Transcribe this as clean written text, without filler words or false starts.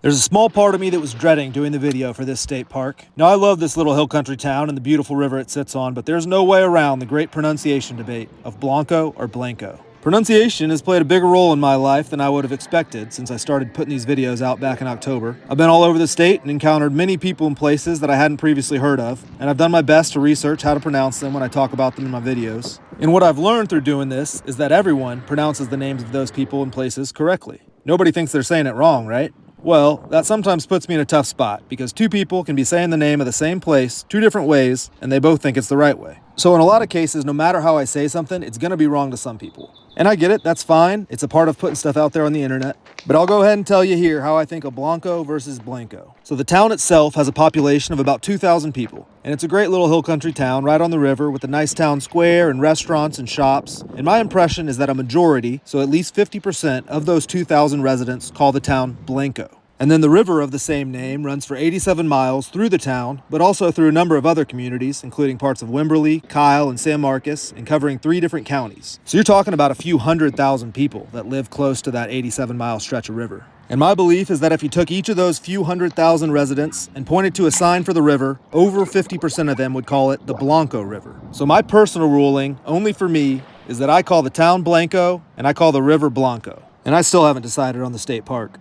There's a small part of me that was dreading doing the video for this state park. Now, I love this little hill country town and the beautiful river it sits on, but there's no way around the great pronunciation debate of Blanco or Blanco. Pronunciation has played a bigger role in my life than I would have expected since I started putting these videos out back in October. I've been all over the state and encountered many people and places that I hadn't previously heard of, and I've done my best to research how to pronounce them when I talk about them in my videos. And what I've learned through doing this is that everyone pronounces the names of those people and places correctly. Nobody thinks they're saying it wrong, right? Well, that sometimes puts me in a tough spot because two people can be saying the name of the same place two different ways and they both think it's the right way. So in a lot of cases, no matter how I say something, it's going to be wrong to some people. And I get it, that's fine. It's a part of putting stuff out there on the internet. But I'll go ahead and tell you here how I think of Blanco versus Blanco. So the town itself has a population of about 2,000 people. And it's a great little hill country town right on the river with a nice town square and restaurants and shops. And my impression is that a majority, so at least 50% of those 2,000 residents call the town Blanco. And then the river of the same name runs for 87 miles through the town, but also through a number of other communities, including parts of Wimberley, Kyle, and San Marcos, and covering 3 different counties. So you're talking about a few 100,000 people that live close to that 87-mile stretch of river. And my belief is that if you took each of those few 100,000 residents and pointed to a sign for the river, over 50% of them would call it the Blanco River. So my personal ruling, only for me, is that I call the town Blanco and I call the river Blanco. And I still haven't decided on the state park.